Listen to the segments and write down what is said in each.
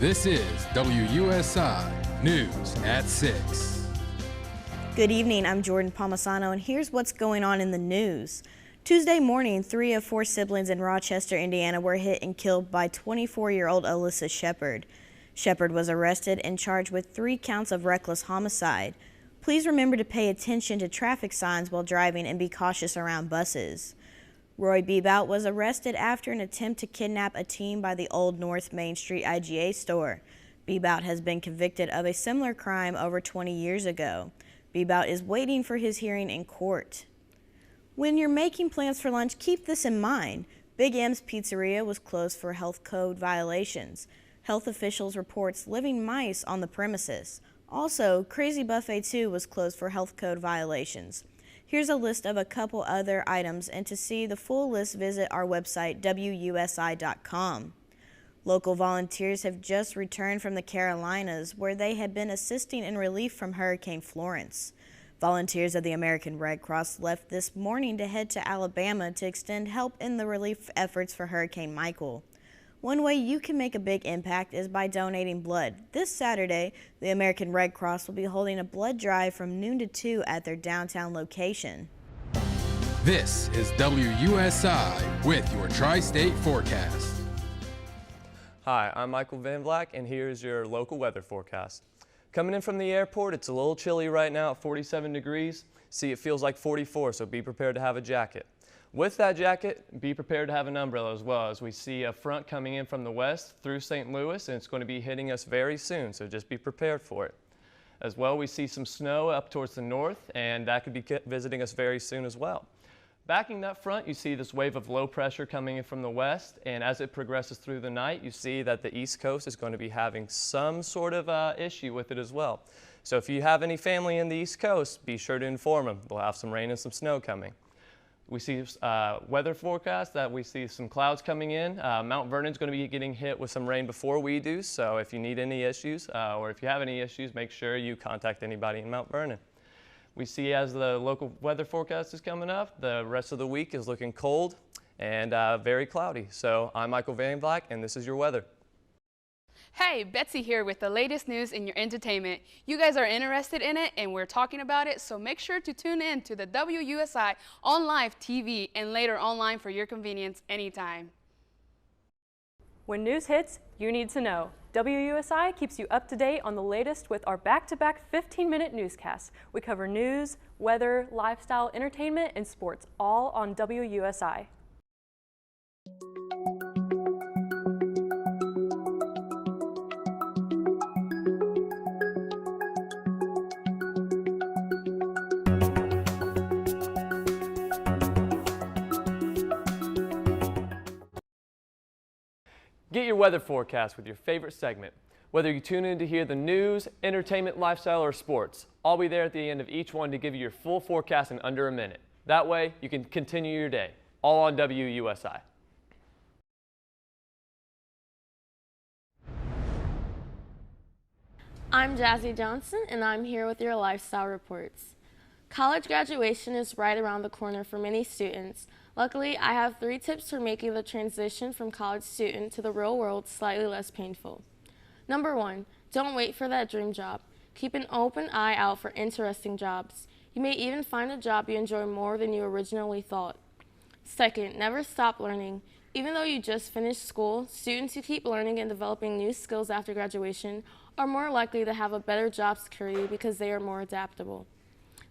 This is WUSI News at 6. Good evening, I'm Jordan Palmisano, and here's what's going on in the news. Tuesday morning, 3 of 4 siblings in Rochester, Indiana were hit and killed by 24-year-old Alyssa Shepard. Shepard was arrested and charged with 3 counts of reckless homicide. Please remember to pay attention to traffic signs while driving and be cautious around buses. Roy Bebout was arrested after an attempt to kidnap a teen by the Old North Main Street IGA store. Bebout has been convicted of a similar crime over 20 years ago. Bebout is waiting for his hearing in court. When you're making plans for lunch, keep this in mind. Big M's Pizzeria was closed for health code violations. Health officials reports living mice on the premises. Also, Crazy Buffet 2 was closed for health code violations. Here's a list of a couple other items, and to see the full list, visit our website, WUSI.com. Local volunteers have just returned from the Carolinas, where they had been assisting in relief from Hurricane Florence. Volunteers of the American Red Cross left this morning to head to Alabama to extend help in the relief efforts for Hurricane Michael. One way you can make a big impact is by donating blood. This Saturday, the American Red Cross will be holding a blood drive from noon to 2 at their downtown location. This is WUSI with your Tri-State forecast. Hi, I'm Michael Van Vleck, and here's your local weather forecast. Coming in from the airport, it's a little chilly right now at 47 degrees. See, it feels like 44, so be prepared to have a jacket. With that jacket, be prepared to have an umbrella as well, as we see a front coming in from the west through St. Louis, and it's going to be hitting us very soon, so just be prepared for it. As well, we see some snow up towards the north, and that could be visiting us very soon as well. Backing that front, you see this wave of low pressure coming in from the west, and as it progresses through the night, you see that the East Coast is going to be having some sort of issue with it as well. So if you have any family in the East Coast, be sure to inform them. They'll have some rain and some snow coming. We see weather forecast that we see some clouds coming in. Mount Vernon's going to be getting hit with some rain before we do, so if you need any issues or if you have any issues, make sure you contact anybody in Mount Vernon. We see as the local weather forecast is coming up, the rest of the week is looking cold and very cloudy. So I'm Michael Van Vleck, and this is your weather. Hey, Betsy here with the latest news in your entertainment. You guys are interested in it and we're talking about it, so make sure to tune in to the WUSI on live TV and later online for your convenience anytime. When news hits, you need to know. WUSI keeps you up to date on the latest with our back-to-back 15-minute newscasts. We cover news, weather, lifestyle, entertainment, and sports, all on WUSI. Get your weather forecast with your favorite segment. Whether you tune in to hear the news, entertainment, lifestyle, or sports, I'll be there at the end of each one to give you your full forecast in under a minute. That way, you can continue your day, all on WUSI. I'm Jazzy Johnson, and I'm here with your lifestyle reports. College graduation is right around the corner for many students. Luckily, I have 3 tips for making the transition from college student to the real world slightly less painful. Number 1, don't wait for that dream job. Keep an open eye out for interesting jobs. You may even find a job you enjoy more than you originally thought. Second, never stop learning. Even though you just finished school, students who keep learning and developing new skills after graduation are more likely to have a better job security because they are more adaptable.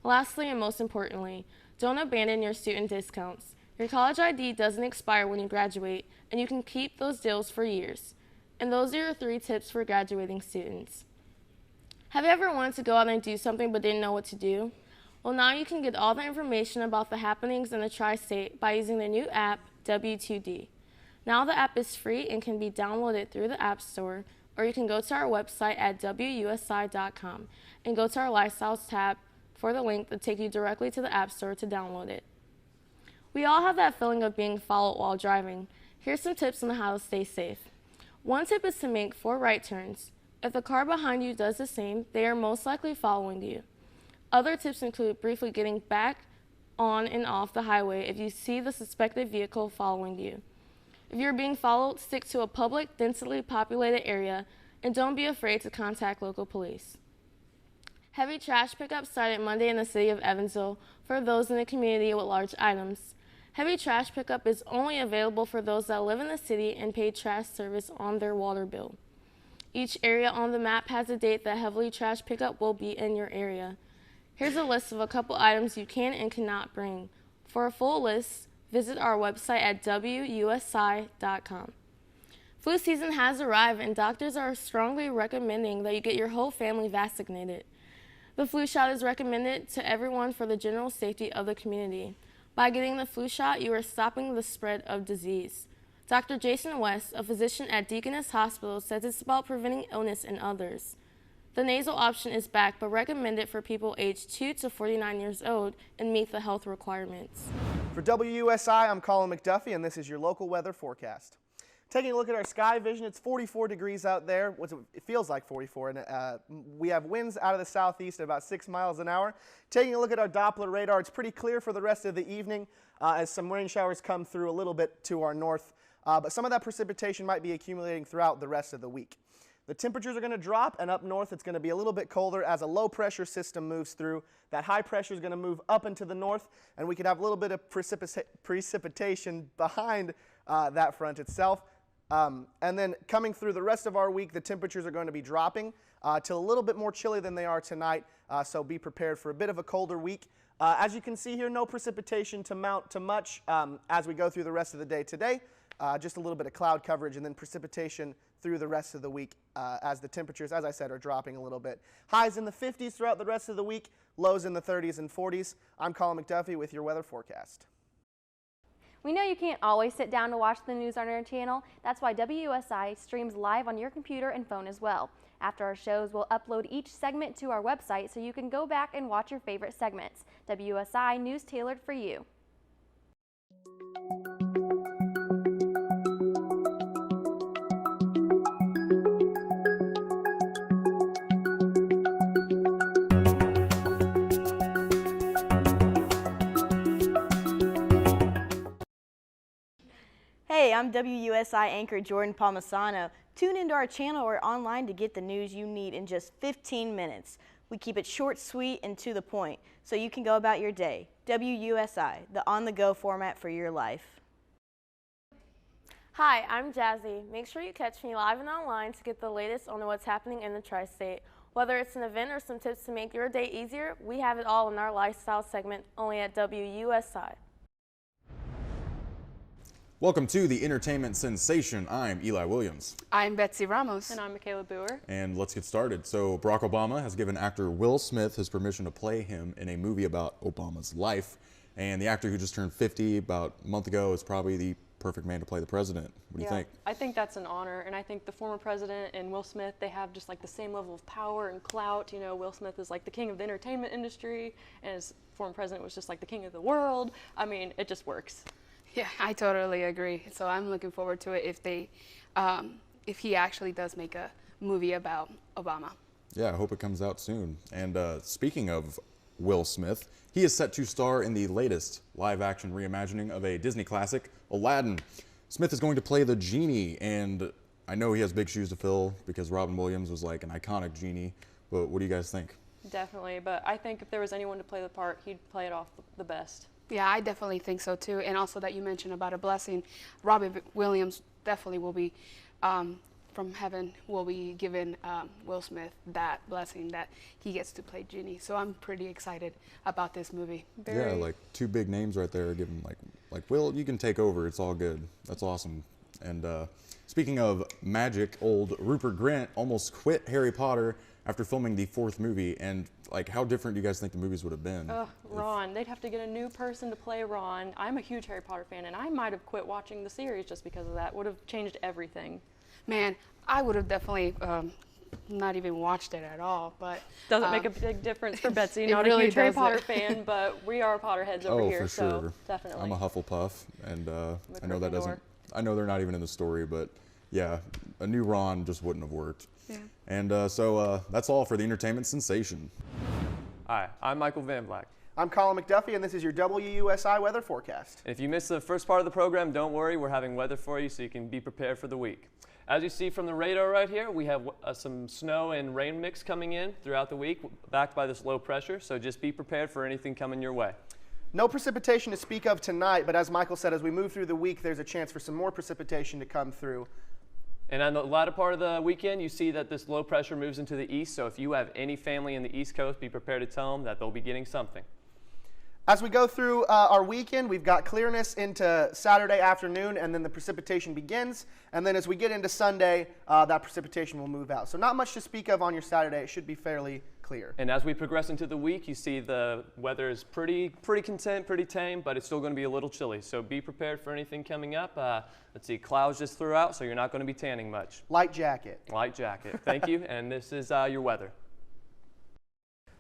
Lastly, and most importantly, don't abandon your student discounts. Your college ID doesn't expire when you graduate, and you can keep those deals for years. And those are your 3 tips for graduating students. Have you ever wanted to go out and do something but didn't know what to do? Well, now you can get all the information about the happenings in the Tri-State by using the new app, W2D. Now the app is free and can be downloaded through the App Store, or you can go to our website at WUSI.com and go to our Lifestyles tab for the link that takes you directly to the App Store to download it. We all have that feeling of being followed while driving. Here's some tips on how to stay safe. One tip is to make 4 right turns. If the car behind you does the same, they are most likely following you. Other tips include briefly getting back on and off the highway if you see the suspected vehicle following you. If you're being followed, stick to a public, densely populated area And don't be afraid to contact local police. Heavy trash pickup started Monday in the city of Evansville for those in the community with large items. Heavy trash pickup is only available for those that live in the city and pay trash service on their water bill. Each area on the map has a date that heavy trash pickup will be in your area. Here's a list of a couple items you can and cannot bring. For a full list, visit our website at WUSI.com. Flu season has arrived and doctors are strongly recommending that you get your whole family vaccinated. The flu shot is recommended to everyone for the general safety of the community. By getting the flu shot, you are stopping the spread of disease. Dr. Jason West, a physician at Deaconess Hospital, says it's about preventing illness in others. The nasal option is back, but recommended for people aged 2 to 49 years old and meet the health requirements. For WUSI, I'm Colin McDuffie, and this is your local weather forecast. Taking a look at our sky vision, it's 44 degrees out there. It feels like 44, and we have winds out of the southeast at about 6 miles an hour. Taking a look at our Doppler radar, it's pretty clear for the rest of the evening as some rain showers come through a little bit to our north, but some of that precipitation might be accumulating throughout the rest of the week. The temperatures are going to drop, and up north it's going to be a little bit colder as a low pressure system moves through. That high pressure is going to move up into the north, and we could have a little bit of precipitation behind that front itself. And then coming through the rest of our week, the temperatures are going to be dropping to a little bit more chilly than they are tonight, so be prepared for a bit of a colder week. As you can see here, no precipitation to mount to much as we go through the rest of the day today. Just a little bit of cloud coverage and then precipitation through the rest of the week as the temperatures, as I said, are dropping a little bit. Highs in the 50s throughout the rest of the week, lows in the 30s and 40s. I'm Colin McDuffie with your weather forecast. We know you can't always sit down to watch the news on our channel. That's why WUSI streams live on your computer and phone as well. After our shows, we'll upload each segment to our website so you can go back and watch your favorite segments. WUSI News tailored for you. Hey, I'm WUSI anchor Jordan Palmisano. Tune into our channel or online to get the news you need in just 15 minutes. We keep it short, sweet, and to the point, so you can go about your day. WUSI, the on-the-go format for your life. Hi, I'm Jazzy. Make sure you catch me live and online to get the latest on what's happening in the Tri-State. Whether it's an event or some tips to make your day easier, we have it all in our lifestyle segment, only at WUSI. Welcome to the entertainment sensation. I'm Eli Williams. I'm Betsy Ramos. And I'm Michaela Boer. And let's get started. So Barack Obama has given actor Will Smith his permission to play him in a movie about Obama's life. And the actor who just turned 50 about a month ago is probably the perfect man to play the president. What do you think? I think that's an honor, and I think the former president and Will Smith, they have just like the same level of power and clout. You know, Will Smith is like the king of the entertainment industry, and his former president was just like the king of the world. I mean, it just works. Yeah, I totally agree. So I'm looking forward to it if he actually does make a movie about Obama. Yeah, I hope it comes out soon. And speaking of Will Smith, he is set to star in the latest live-action reimagining of a Disney classic, Aladdin. Smith is going to play the genie, and I know he has big shoes to fill because Robin Williams was like an iconic genie, but what do you guys think? Definitely, but I think if there was anyone to play the part, he'd play it off the best. Yeah, I definitely think so too. And also that you mentioned about a blessing, Robin Williams definitely will be, from heaven, will be giving Will Smith that blessing that he gets to play Genie. So I'm pretty excited about this movie. Yeah, like two big names right there. Give him like Will, you can take over. It's all good. That's awesome. And speaking of magic, old Rupert Grint almost quit Harry Potter after filming the 4th movie, and like, how different do you guys think the movies would have been? Ron, they'd have to get a new person to play Ron. I'm a huge Harry Potter fan, and I might have quit watching the series just because of that. Would have changed everything. Man, I would have definitely not even watched it at all, but doesn't make a big difference for Betsy. It Not really a huge Harry doesn't. Potter fan, but we are Potterheads over here, for so sure. definitely. I'm a Hufflepuff, and I know that Gryffindor. doesn't. I know they're not even in the story, but yeah, a new Ron just wouldn't have worked. Yeah. And so that's all for the entertainment sensation. Hi, I'm Michael Van Black. I'm Colin McDuffie, and this is your WUSI weather forecast. And if you missed the first part of the program, don't worry, we're having weather for you so you can be prepared for the week. As you see from the radar right here, we have some snow and rain mix coming in throughout the week, backed by this low pressure, so just be prepared for anything coming your way. No precipitation to speak of tonight, but as Michael said, as we move through the week, there's a chance for some more precipitation to come through. And on the latter part of the weekend, you see that this low pressure moves into the east, so if you have any family in the East Coast, be prepared to tell them that they'll be getting something. As we go through our weekend, we've got clearness into Saturday afternoon, and then the precipitation begins. And then as we get into Sunday, that precipitation will move out. So not much to speak of on your Saturday. It should be fairly clear. And as we progress into the week, you see the weather is pretty content, pretty tame, but it's still going to be a little chilly. So be prepared for anything coming up. Let's see, clouds just throughout, so you're not going to be tanning much. Light jacket. Light jacket. Thank you. And this is your weather.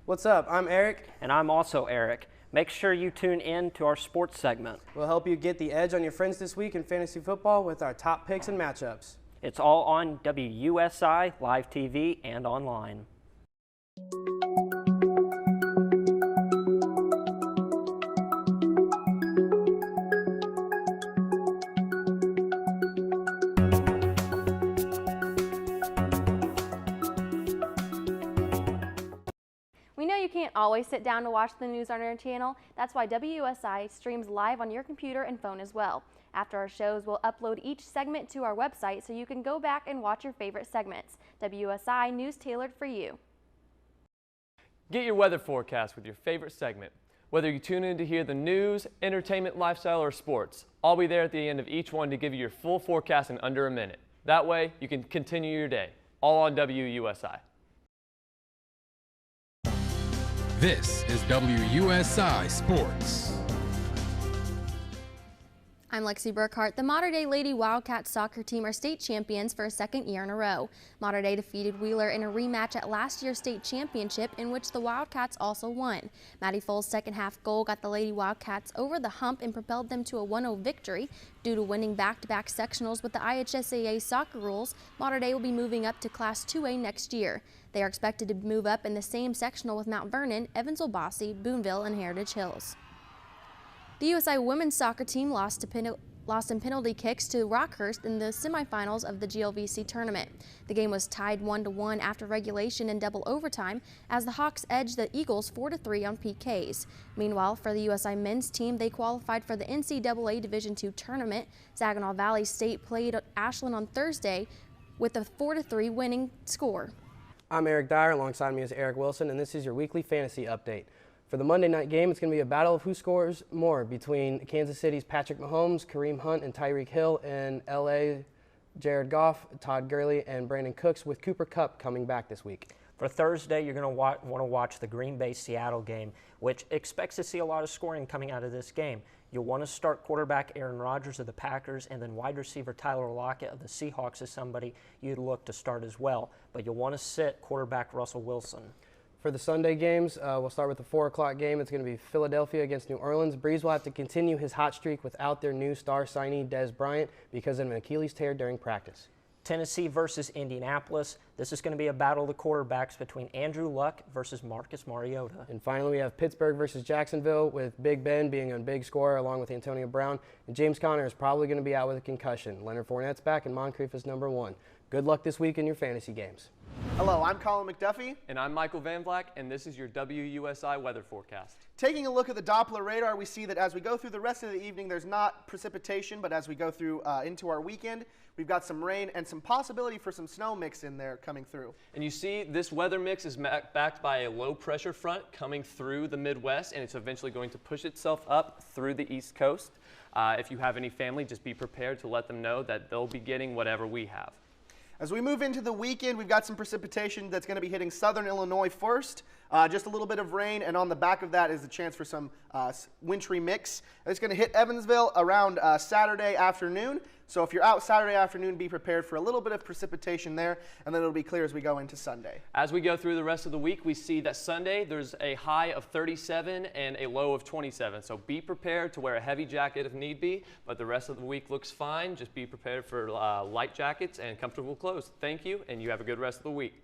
What's up? I'm Eric. And I'm also Eric. Make sure you tune in to our sports segment. We'll help you get the edge on your friends this week in fantasy football with our top picks and matchups. It's all on WUSI, live TV, and online. We know you can't always sit down to watch the news on our channel. That's why WUSI streams live on your computer and phone as well. After our shows, we'll upload each segment to our website so you can go back and watch your favorite segments. WUSI News tailored for you. Get your weather forecast with your favorite segment. Whether you tune in to hear the news, entertainment, lifestyle, or sports, I'll be there at the end of each one to give you your full forecast in under a minute. That way, you can continue your day, all on WUSI. This is WUSI Sports. I'm Lexi Burkhart. The Mater Dei Lady Wildcats soccer team are state champions for a second year in a row. Mater Dei defeated Wheeler in a rematch at last year's state championship, in which the Wildcats also won. Maddie Foles' second half goal got the Lady Wildcats over the hump and propelled them to a 1-0 victory. Due to winning back-to-back sectionals with the IHSAA soccer rules, Mater Dei will be moving up to Class 2A next year. They are expected to move up in the same sectional with Mount Vernon, Evansville, Bosse, Boonville, and Heritage Hills. The USI women's soccer team lost in penalty kicks to Rockhurst in the semifinals of the GLVC tournament. The game was tied 1-1 after regulation and double overtime as the Hawks edged the Eagles 4-3 on PKs. Meanwhile, for the USI men's team, they qualified for the NCAA Division II tournament. Saginaw Valley State played Ashland on Thursday with a 4-3 winning score. I'm Eric Dyer. Alongside me is Eric Wilson, and this is your weekly fantasy update. For the Monday night game, it's going to be a battle of who scores more between Kansas City's Patrick Mahomes, Kareem Hunt, and Tyreek Hill, and LA Jared Goff, Todd Gurley, and Brandon Cooks, with Cooper Kupp coming back this week. For Thursday, you're going to want to watch the Green Bay-Seattle game, which expects to see a lot of scoring coming out of this game. You'll want to start quarterback Aaron Rodgers of the Packers, and then wide receiver Tyler Lockett of the Seahawks is somebody you'd look to start as well. But you'll want to sit quarterback Russell Wilson. For the Sunday games, we'll start with the 4 o'clock game. It's going to be Philadelphia against New Orleans. Breeze will have to continue his hot streak without their new star signee, Dez Bryant, because of an Achilles tear during practice. Tennessee versus Indianapolis. This is going to be a battle of the quarterbacks between Andrew Luck versus Marcus Mariota. And finally, we have Pittsburgh versus Jacksonville, with Big Ben being a big scorer along with Antonio Brown. And James Conner is probably going to be out with a concussion. Leonard Fournette's back, and Moncrief is #1. Good luck this week in your fantasy games. Hello, I'm Colin McDuffie. And I'm Michael Van Vleck, and this is your WUSI weather forecast. Taking a look at the Doppler radar, we see that as we go through the rest of the evening, there's not precipitation, but as we go through into our weekend, we've got some rain and some possibility for some snow mix in there coming through. And you see this weather mix is backed by a low pressure front coming through the Midwest, and it's eventually going to push itself up through the East Coast. If you have any family, just be prepared to let them know that they'll be getting whatever we have. As we move into the weekend, we've got some precipitation that's going to be hitting southern Illinois first. Just a little bit of rain, and on the back of that is the chance for some wintry mix. And it's going to hit Evansville around Saturday afternoon. So if you're out Saturday afternoon, be prepared for a little bit of precipitation there, and then it'll be clear as we go into Sunday. As we go through the rest of the week, we see that Sunday there's a high of 37 and a low of 27. So be prepared to wear a heavy jacket if need be, but the rest of the week looks fine. Just be prepared for light jackets and comfortable clothes. Thank you, and you have a good rest of the week.